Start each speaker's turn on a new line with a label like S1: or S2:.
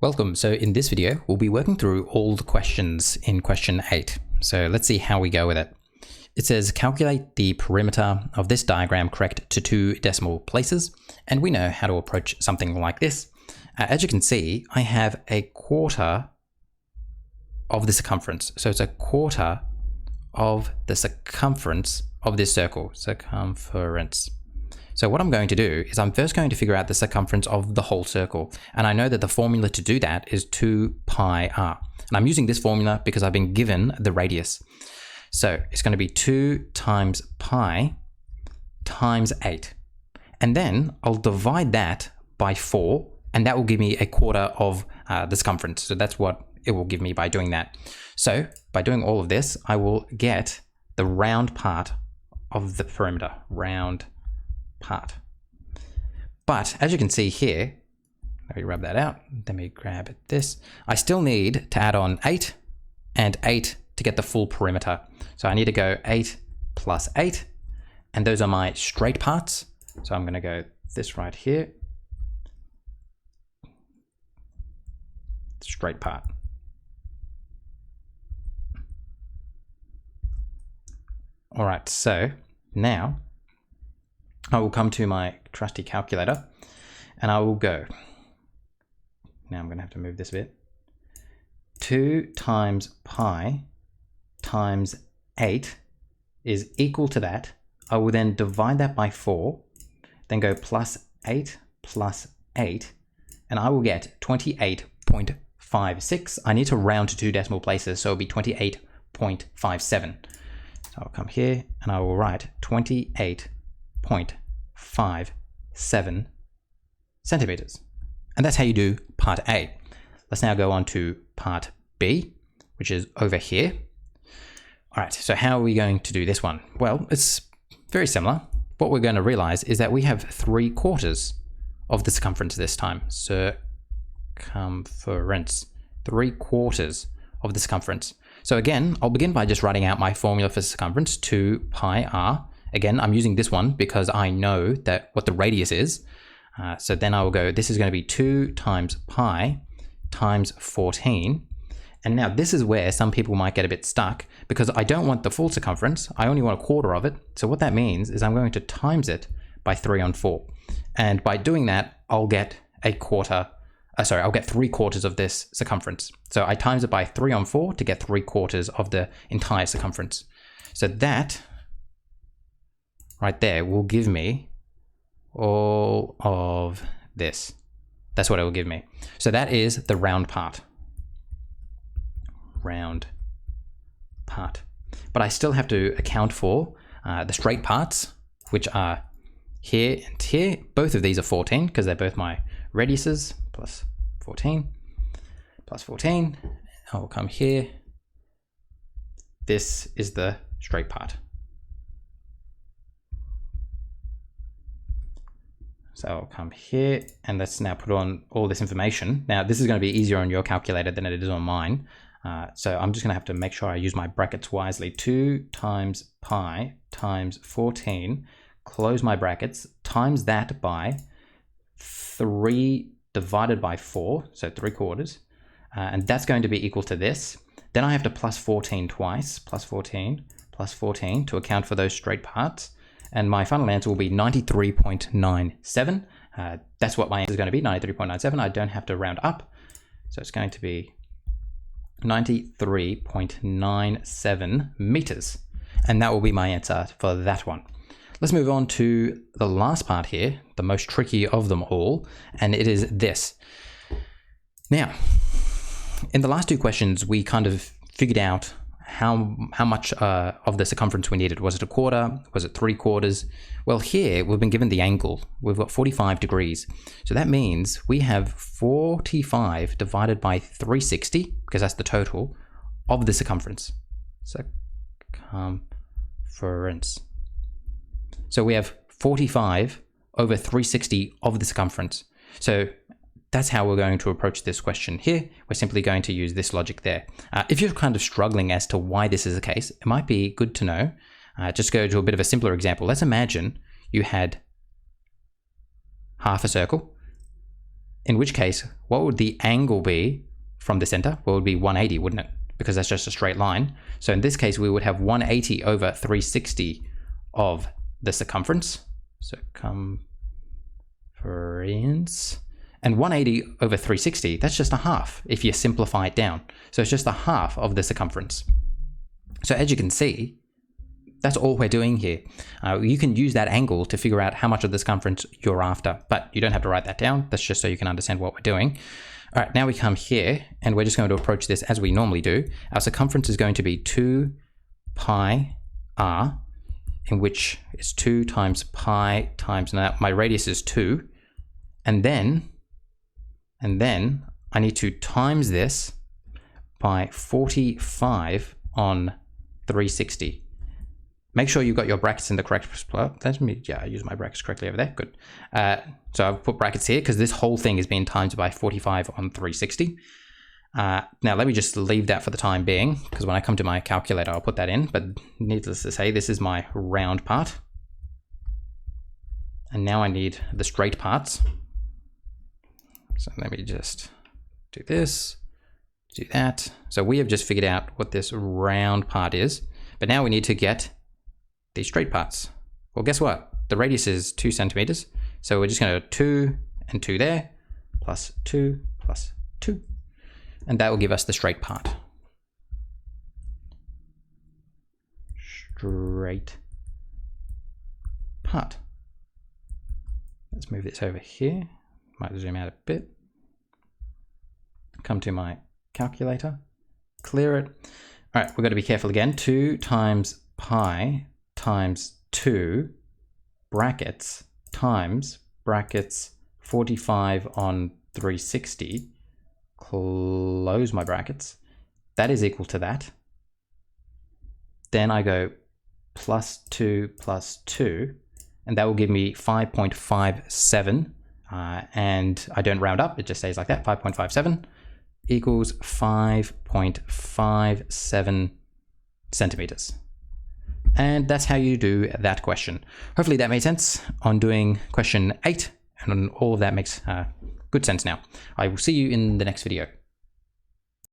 S1: Welcome. So in this video, we'll be working through all the questions in question 8. So let's see how we go with it. It says calculate the perimeter of this diagram correct to 2 decimal places. And we know how to approach something like this. As you can see, I have a quarter of the circumference. So it's a quarter of the circumference of this circle, circumference. So what I'm going to do is I'm first going to figure out the circumference of the whole circle. And I know that the formula to do that is 2 pi r. And I'm using this formula because I've been given the radius. So it's going to be 2 times pi times 8. And then I'll divide that by 4, and that will give me a quarter of the circumference. So that's what it will give me by doing that. So by doing all of this, I will get the round part of the perimeter, round part. But as you can see here, let me rub that out. Let me grab this. I still need to add on 8 and 8 to get the full perimeter. So I need to go 8 plus 8, and those are my straight parts. So I'm going to go this right here, straight part. All right, so now I will come to my trusty calculator and I will go. Now I'm going to have to move this a bit. 2 times pi times 8 is equal to that. I will then divide that by 4, then go plus 8, and I will get 28.56. I need to round to 2 decimal places, so it'll be 28.57. So I'll come here and I will write 28.57 centimeters. And that's how you do part A. Let's now go on to part B, which is over here. All right, so how are we going to do this one? Well, it's very similar. What we're going to realize is that we have 3/4 of the circumference this time. Circumference, 3/4 of the circumference. So again, I'll begin by just writing out my formula for circumference, 2 pi r. Again, I'm using this one because I know that what the radius is. So then I will go, this is going to be 2 times pi times 14. And now this is where some people might get a bit stuck because I don't want the full circumference. I only want 1/4 of it. So what that means is I'm going to times it by 3 on 4. And by doing that, I'll get I'll get 3/4 of this circumference. So I times it by 3 on 4 to get 3/4 of the entire circumference. So that right there will give me all of this. That's what it will give me. So that is the round part. Round part. But I still have to account for the straight parts, which are here and here. Both of these are 14 because they're both my radiuses, plus 14, plus 14. I will come here. This is the straight part. So I'll come here and let's now put on all this information. Now this is going to be easier on your calculator than it is on mine. So I'm just going to have to make sure I use my brackets wisely. 2 times pi times 14, close my brackets, times that by 3 divided by 4, so 3/4, and that's going to be equal to this. Then I have to plus 14 twice, plus 14 to account for those straight parts. And my final answer will be 93.97. That's what my answer is going to be, 93.97. I don't have to round up. So it's going to be 93.97 meters. And that will be my answer for that one. Let's move on to the last part here, the most tricky of them all, and it is this. Now, in the last 2 questions, we kind of figured out how much of the circumference we needed. Was it 1/4? Was it 3/4? Well, here we've been given the angle. We've got 45 degrees. So that means we have 45 divided by 360, because that's the total, of the circumference. Circumference. So we have 45 over 360 of the circumference. So that's how we're going to approach this question here. We're simply going to use this logic there. If you're kind of struggling as to why this is the case, it might be good to know. Just go to a bit of a simpler example. Let's imagine you had half a circle In which case, what would the angle be from the center? Well, it would be 180, wouldn't it? Because that's just a straight line. So in this case, we would have 180 over 360 of the circumference. Circumference. And 180 over 360, that's just a half if you simplify it down. So it's just a half of the circumference. So as you can see, that's all we're doing here. You can use that angle to figure out how much of the circumference you're after, but you don't have to write that down. That's just so you can understand what we're doing. All right, now we come here and we're just going to approach this as we normally do. Our circumference is going to be 2 pi r, in which it's 2 times pi times, now my radius is 2, and then I need to times this by 45 on 360. Make sure you've got your brackets in the correct spot. Yeah, I use my brackets correctly over there. Good. So I've put brackets here because this whole thing is being times by 45 on 360. Now let me just leave that for the time being, because when I come to my calculator, I'll put that in. But needless to say, this is my round part. And now I need the straight parts. So let me just do this, do that. So we have just figured out what this round part is, but now we need to get these straight parts. Well, guess what? The radius is 2 centimeters. So we're just going to 2 and 2 there, plus 2 plus 2. And that will give us the straight part. Straight part. Let's move this over here. Might zoom out a bit. Come to my calculator, clear it. All right, we've got to be careful again. 2 times pi times 2 brackets times brackets 45 on 360, close my brackets, that is equal to that. Then I go plus 2, and that will give me 5.57, and I don't round up, it just stays like that, 5.57 equals 5.57 centimeters. And that's how you do that question. Hopefully that made sense on doing question 8, and all of that makes good sense now. I will see you in the next video.